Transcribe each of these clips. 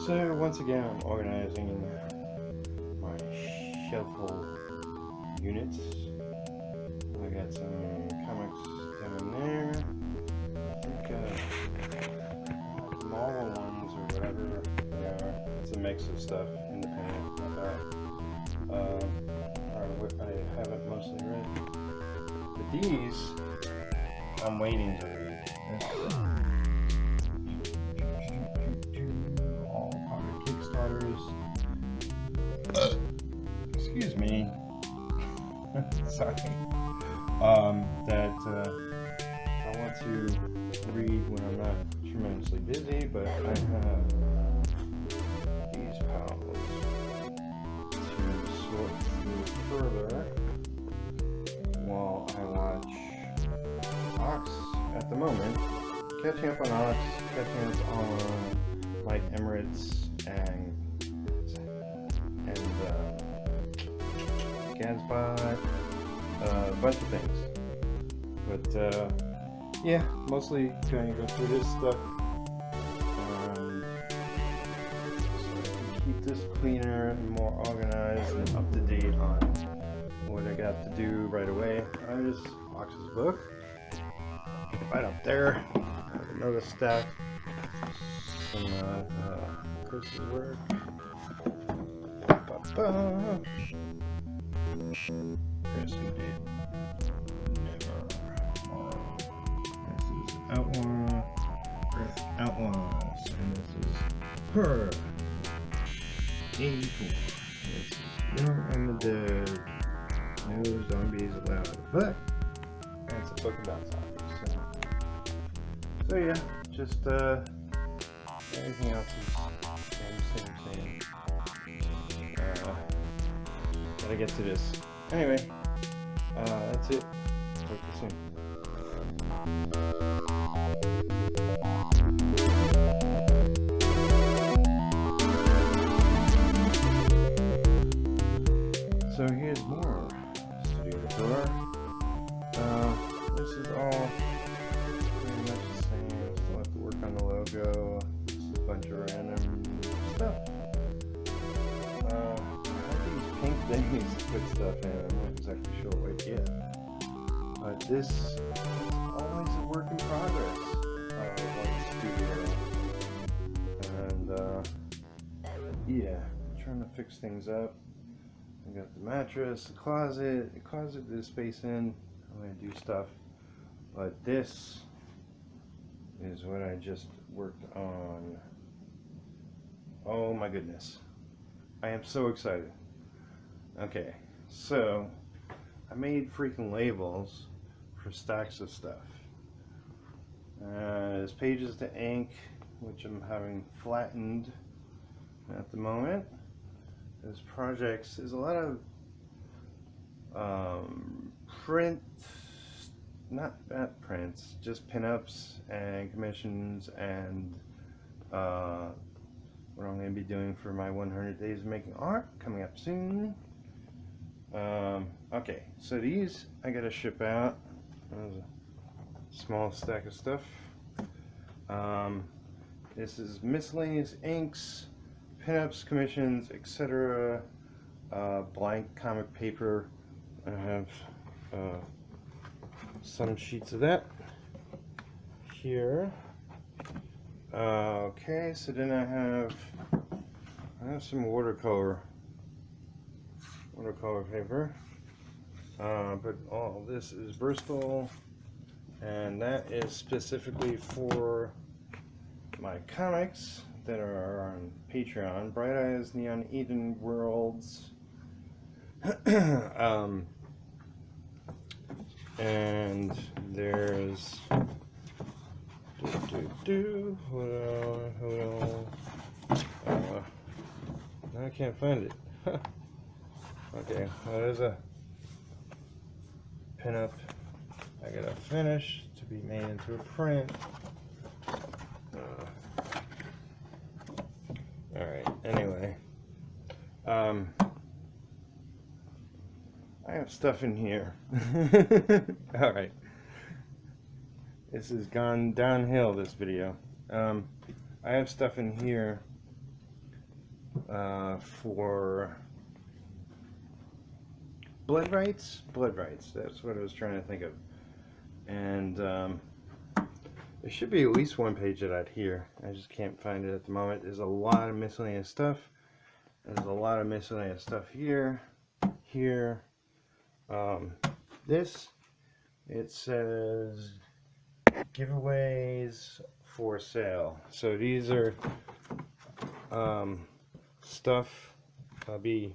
So once again, I'm organizing my shelf-hold units. I got some comics down there. I think Marvel ones or whatever they are. It's a mix of stuff, independent, not bad. Or what I haven't mostly read. But these, I'm waiting to read. Excuse me. Sorry. That I want to read when I'm not tremendously busy, but I have these piles to sort through further while I watch Ox at the moment. Catching up on Ox, catching up on like Emeritz and Gaz Gretsky, a bunch of things. But yeah, mostly going to go through this stuff. So I can keep this cleaner and more organized and up to date on what I got to do right away. There's Ox's book. Right up there. I have another stack. Some Chris's work. Chris, who did never. This is outline, Earth outlines, and this is her 84. This is Young and the Dead. No zombies allowed, but it's a book about zombies. So yeah, just everything else is same. Gotta get to this. Anyway, that's it. Talk to you soon. So here's more studio tour. This is all pretty much the same. Still have to work on the logo. This is a bunch of random stuff. Pink things to put stuff in. I'm not exactly sure what yet. But this is always a work in progress on studio. And yeah, trying to fix things up. I got the mattress, the closet. The closet there's space in. I'm gonna do stuff. But this is what I just worked on. Oh my goodness. I am so excited. Okay, so I made freaking labels for stacks of stuff. There's pages to ink, which I'm having flattened at the moment. There's projects. There's a lot of print, not prints, just pinups and commissions and what I'm going to be doing for my 100 days of making art coming up soon. Okay, so these I gotta ship out. There's a small stack of stuff. This is miscellaneous inks, pinups, commissions, etc. Blank comic paper. I have some sheets of that here. Okay, so then I have some watercolor paper, but all this is Bristol, and that is specifically for my comics that are on Patreon. Bright Eyes, Neon Eden Worlds, and there's hold on. I can't find it. Okay, well, there's a pinup I gotta finish to be made into a print. Alright, anyway. I have stuff in here. Alright. This has gone downhill, this video. I have stuff in here for blood rights. Blood rights. That's what I was trying to think of. And there should be at least one page of that here. I just can't find it at the moment. There's a lot of miscellaneous stuff. There's a lot of miscellaneous stuff here. Here. This. It says giveaways for sale. So these are stuff I'll be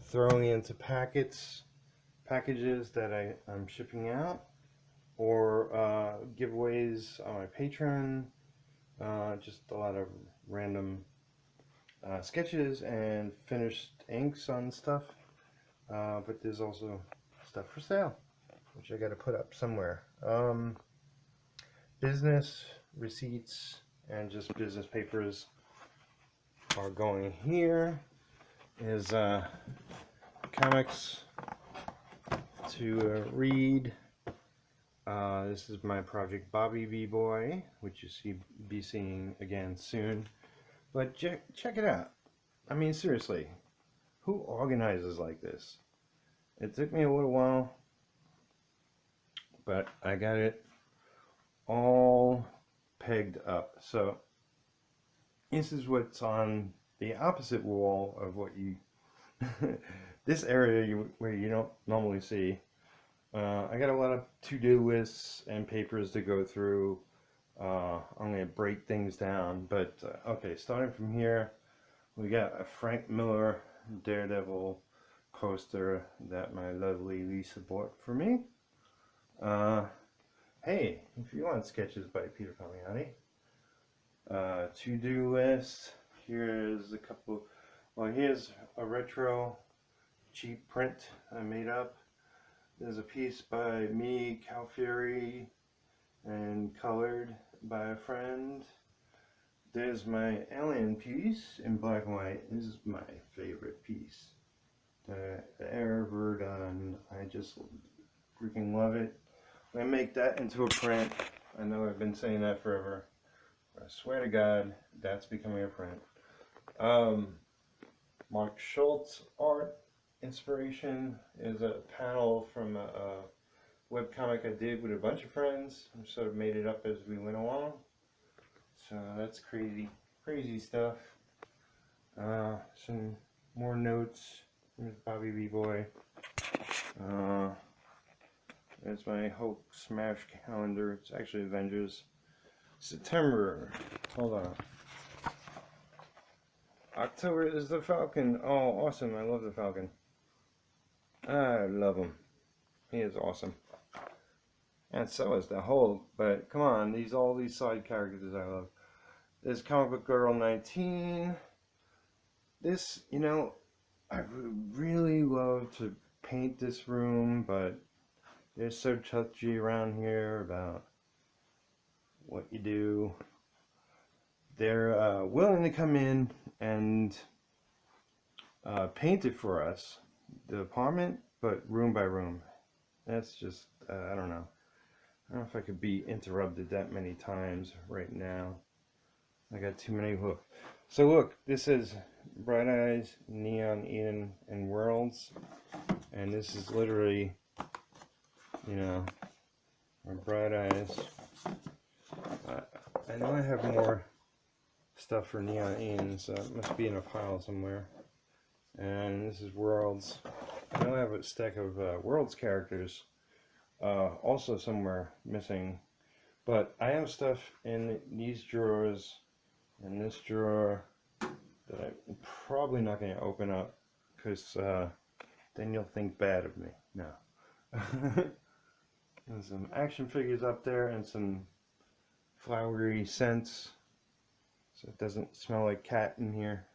throwing into packages that I'm shipping out, or giveaways on my Patreon. Just a lot of random sketches and finished inks on stuff. But there's also stuff for sale, which I got to put up somewhere. Business receipts and just business papers are going here. Is comics to read. This is my project Bobby B-Boy, which you be seeing again soon. But check it out. I mean, seriously, who organizes like this? It took me a little while, but I got it all pegged up. So this is what's on the opposite wall of what you this area where you don't normally see. I got a lot of to-do lists and papers to go through. I'm going to break things down, but okay, starting from here, we got a Frank Miller Daredevil poster that my lovely Lisa bought for me. Hey, if you want sketches by Peter Palmiani, to-do list. Here's a couple. Well, here's a retro cheap print I made up. There's a piece by me, Cal Fury, and colored by a friend. There's my alien piece in black and white. This is my favorite piece. The Air Verdun. I just freaking love it. When I make that into a print, I know I've been saying that forever. I swear to God, that's becoming a print. Mark Schultz art inspiration is a panel from a webcomic I did with a bunch of friends. I sort of made it up as we went along. So that's crazy stuff. Some more notes. Here's Bobby B-Boy. There's my Hulk Smash calendar. It's actually Avengers. September. Hold on. October is the Falcon. Oh, awesome. I love the Falcon. I love him. He is awesome. And so is the Hulk. But come on, all these side characters I love. There's Comic Book Girl 19. This, I would really love to paint this room, but they're so touchy around here about what you do. They're willing to come in and paint it for us, the apartment, but room by room. That's just, I don't know. I don't know if I could be interrupted that many times right now. I got too many hooks. So look, this is Bright Eyes, Neon Eden, and Worlds. And this is literally, my Bright Eyes. I know I have more stuff for Neon Eden, so it must be in a pile somewhere. And this is Worlds. I know I have a stack of Worlds characters also somewhere missing. But I have stuff in these drawers and this drawer that I'm probably not going to open up, because then you'll think bad of me. No. There's some action figures up there and some flowery scents, so it doesn't smell like cat in here.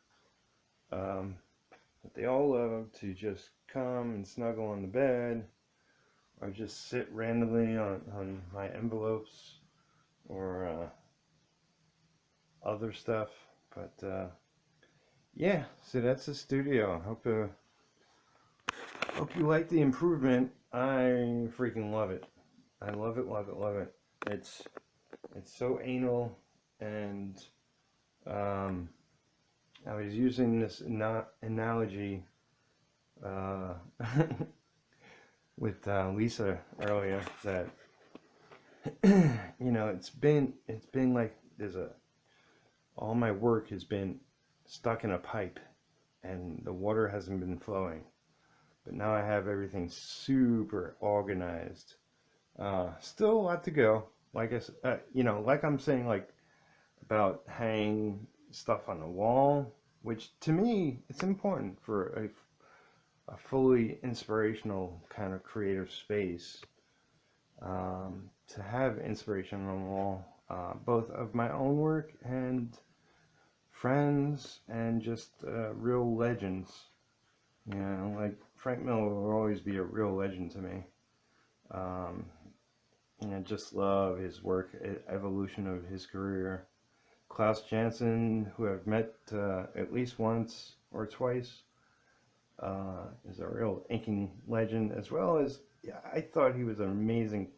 But they all love to just come and snuggle on the bed, or just sit randomly on my envelopes or other stuff. But yeah, so that's the studio. Hope you like the improvement. I freaking love it. I love it, love it, love it. It's so anal and I was using this analogy with Lisa earlier, that you know, it's been like all my work has been stuck in a pipe and the water hasn't been flowing, but now I have everything super organized. Still a lot to go, like you know, like I'm saying, like about hanging stuff on the wall, which to me it's important for a fully inspirational kind of creative space, to have inspiration on the wall, both of my own work and friends and just real legends. You know, like Frank Miller will always be a real legend to me. Um, and I just love his work, evolution of his career. Klaus Janson, who I've met at least once or twice, is a real inking legend, as well as, yeah, I thought he was an amazing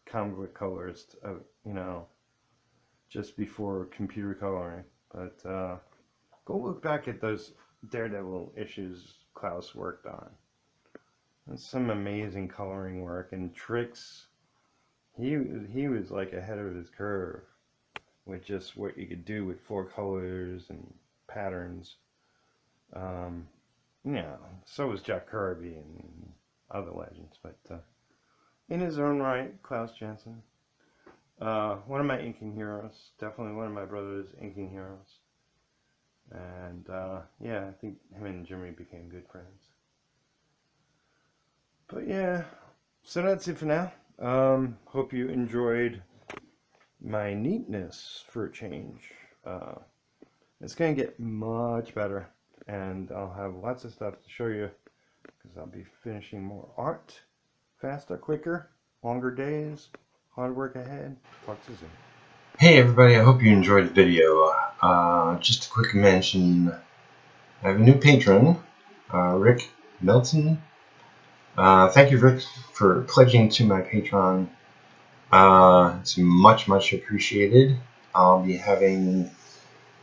comic book colorist, you know, just before computer coloring. But go look back at those Daredevil issues Klaus worked on. That's some amazing coloring work and tricks. He was like ahead of his curve with just what you could do with 4 colors and patterns. Yeah, so was Jack Kirby and other legends, but in his own right, Klaus Janson. One of my inking heroes, definitely one of my brother's inking heroes. And yeah, I think him and Jimmy became good friends. But yeah, so that's it for now. Hope you enjoyed my neatness for a change. It's going to get much better, and I'll have lots of stuff to show you, because I'll be finishing more art faster, quicker, longer days, hard work ahead. Talk to you soon. Hey everybody, I hope you enjoyed the video. Just a quick mention, I have a new patron, Rick Melton. Thank you, Rick, for pledging to my Patreon. It's much appreciated. I'll be having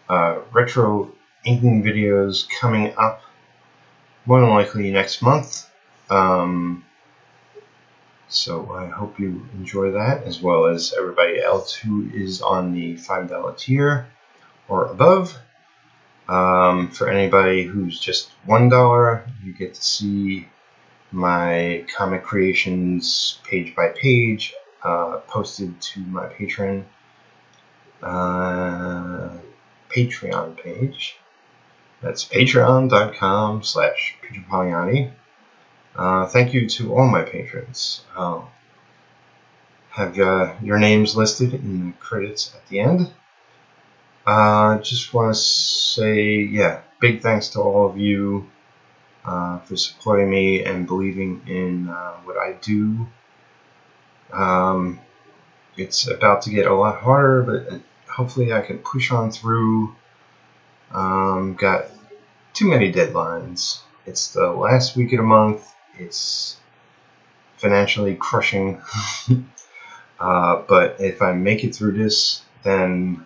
retro inking videos coming up more than likely next month. So I hope you enjoy that, as well as everybody else who is on the $5 tier or above. For anybody who's just $1, you get to see my comic creations page by page, posted to my Patreon page. That's patreon.com/PeterPagliani. Thank you to all my patrons. Have your names listed in the credits at the end. Just want to say, yeah, big thanks to all of you for supporting me and believing in what I do. It's about to get a lot harder, but hopefully I can push on through. Got too many deadlines. It's the last week of the month. It's financially crushing. But if I make it through this, then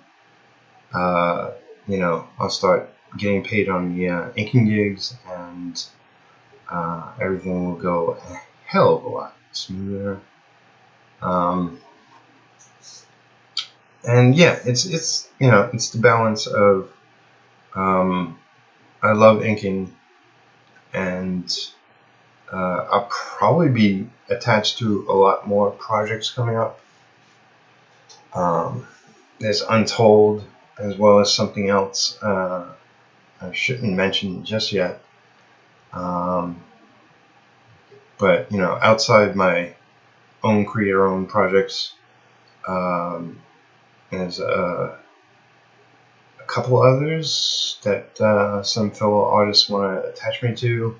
you know, I'll start getting paid on the inking gigs, and everything will go a hell of a lot smoother. And yeah, it's you know, it's the balance of I love inking, and I'll probably be attached to a lot more projects coming up. There's Untold, as well as something else I shouldn't mention just yet. But you know, outside my own creator-owned projects, there's a couple others that some fellow artists want to attach me to,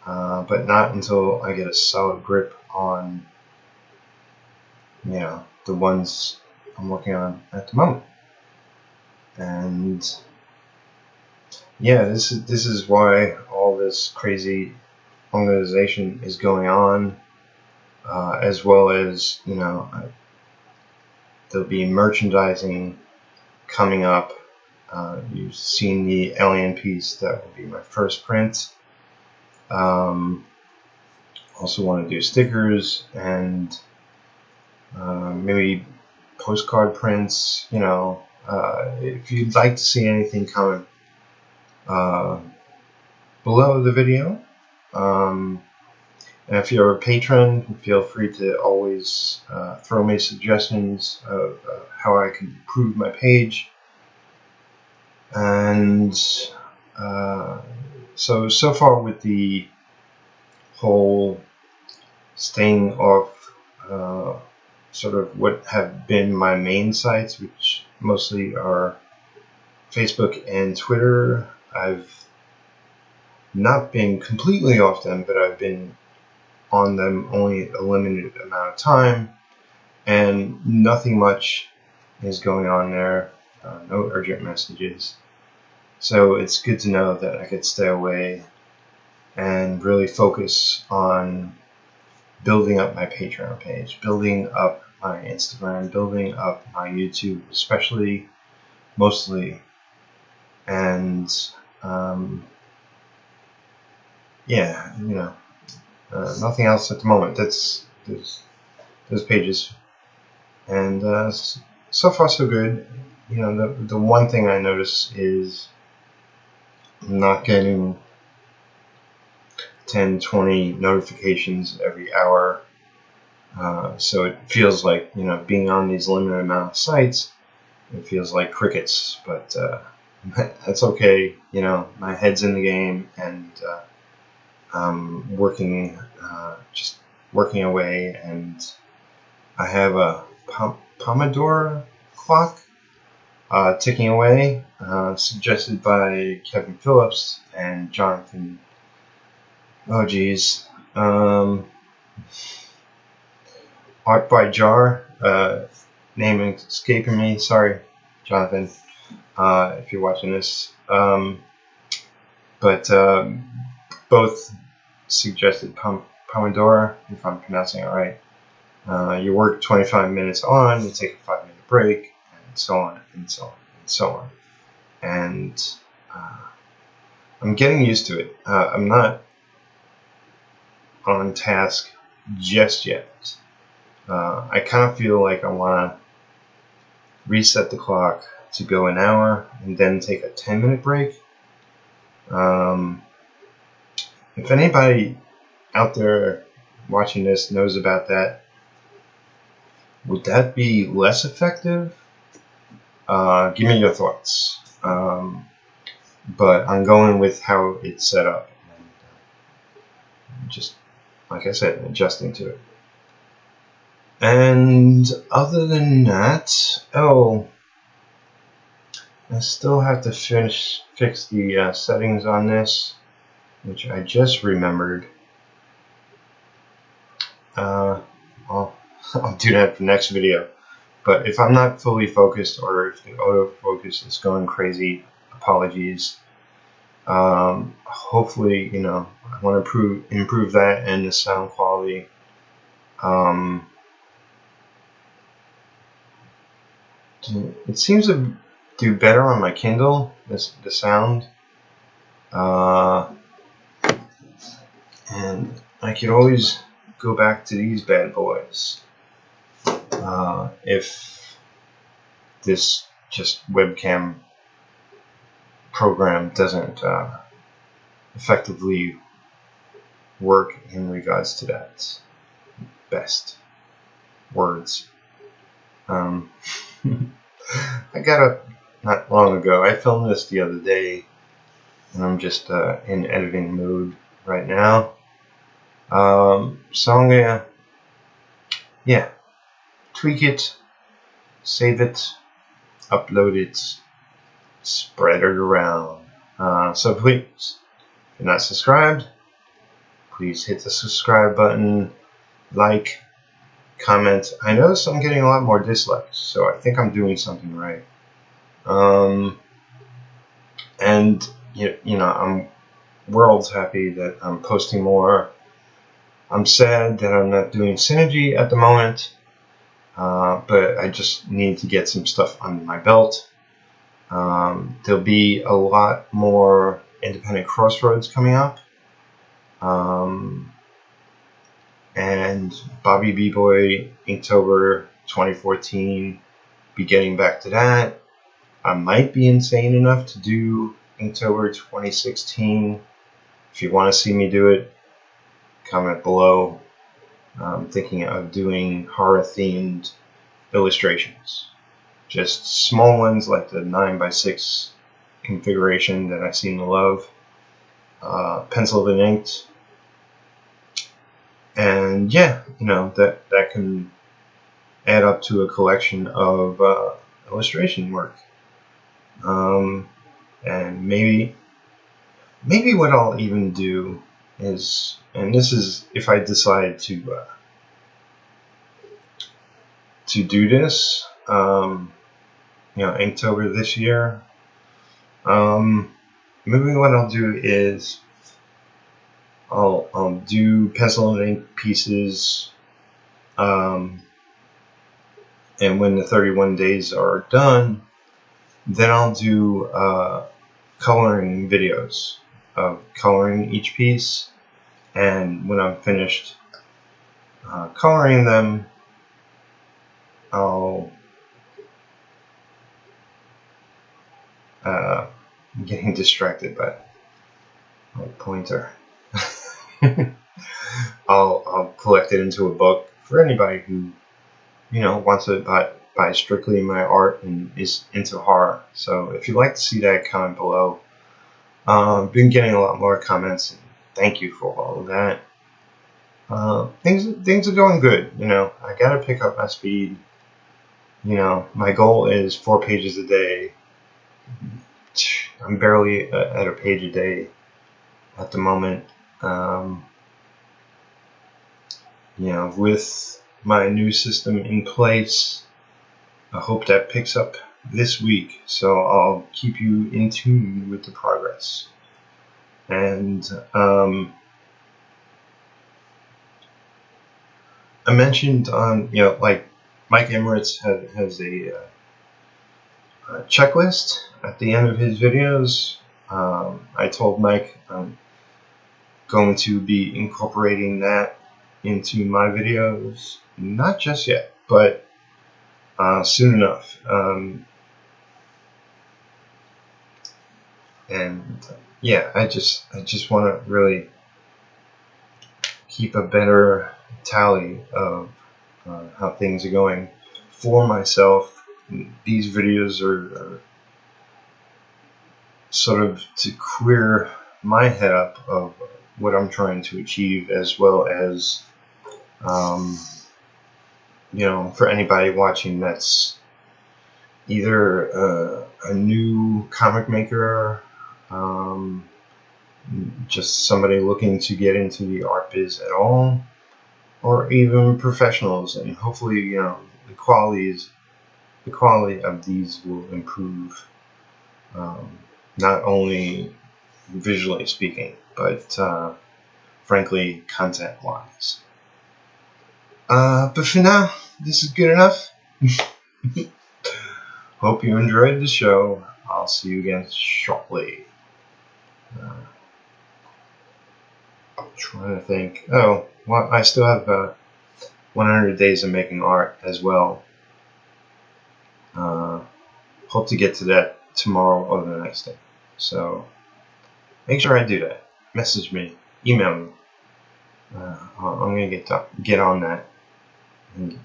but not until I get a solid grip on, you know, the ones I'm working on at the moment. And yeah, this is why all this crazy organization is going on, as well as, you know, there'll be merchandising coming up. You've seen the alien piece. That will be my first print. Also want to do stickers and maybe postcard prints. You know, if you'd like to see anything comment below the video. And if you're a patron, feel free to always throw me suggestions of how I can improve my page. And so far with the whole staying off sort of what have been my main sites, which mostly are Facebook and Twitter, I've not been completely off them, but I've been on them only a limited amount of time, and nothing much is going on there, no urgent messages. So it's good to know that I could stay away and really focus on building up my Patreon page, building up my Instagram, building up my YouTube, mostly, and yeah, you know, nothing else at the moment. That's those pages, and so far so good. You know, the one thing I notice is I'm not getting 10, 20 notifications every hour. So it feels like, you know, being on these limited amount of sites, it feels like crickets, but that's okay. You know, my head's in the game, and I'm working, just working away, and I have a Pomodoro clock ticking away, suggested by Kevin Phillips and Jonathan. Oh geez, Art by Jar, name escaping me. Sorry, Jonathan, if you're watching this. But both suggested Pomodoro, if I'm pronouncing it right. You work 25 minutes on, you take a 5-minute break, and so on and so on and so on. And I'm getting used to it. I'm not on task just yet. I kind of feel like I want to reset the clock to go an hour and then take a 10-minute break. If anybody out there watching this knows about that, would that be less effective? Give me your thoughts. But I'm going with how it's set up. And just, like I said, adjusting to it. And other than that, I still have to fix the settings on this, which I just remembered. I'll do that for next video. But if I'm not fully focused, or if the autofocus is going crazy, apologies. Hopefully, you know, I want to improve that and the sound quality. It seems to do better on my Kindle, the sound. And I could always go back to these bad boys if this just webcam program doesn't effectively work in regards to that. Best words. I got up not long ago. I filmed this the other day, and I'm just in editing mode right now. So I'm gonna, tweak it, save it, upload it, spread it around. So please, if you're not subscribed, please hit the subscribe button, like, comment. I notice I'm getting a lot more dislikes, so I think I'm doing something right. And you know, I'm worlds happy that I'm posting more. I'm sad that I'm not doing Synergy at the moment, but I just need to get some stuff under my belt. There'll be a lot more independent crossroads coming up. And Bobby B-Boy Inktober 2014, be getting back to that. I might be insane enough to do Inktober 2016. If you want to see me do it, comment below. I'm thinking of doing horror-themed illustrations. Just small ones like the 9x6 configuration that I seem to love. Penciled and inked. And yeah, you know, that can add up to a collection of illustration work. And maybe what I'll even do is, and this is if I decide to do this, you know, Inktober this year. Maybe what I'll do is I'll do pencil and ink pieces, and when the 31 days are done, then I'll do coloring videos of coloring each piece, and when I'm finished coloring them, I'm getting distracted by my pointer. I'll collect it into a book for anybody who, you know, wants to buy strictly my art and is into horror. So if you'd like to see that, comment below. I've been getting a lot more comments, and thank you for all of that. Things are going good. You know, I gotta pick up my speed. You know, my goal is 4 pages a day. I'm barely at a page a day at the moment. You know, with my new system in place, I hope that picks up this week, so I'll keep you in tune with the progress. And I mentioned on, you know, like Mike Emeritz has a checklist at the end of his videos. I told Mike I'm going to be incorporating that into my videos, not just yet, but soon enough. And yeah, I just want to really keep a better tally of how things are going for myself. These videos are sort of to clear my head up of what I'm trying to achieve, as well as you know, for anybody watching that's either a new comic maker, just somebody looking to get into the art biz at all, or even professionals, and hopefully, you know, the quality of these will improve, not only visually speaking, but frankly, content-wise. But for now, this is good enough. Hope you enjoyed the show. I'll see you again shortly. I'm trying to think. Oh, well, I still have 100 days of making art as well. Hope to get to that tomorrow or the next day. So make sure I do that. Message me, email me. I'm gonna get on that and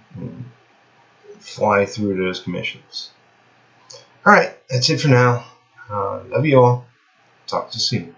fly through those commissions. All right, that's it for now. Love you all. Talk to you soon.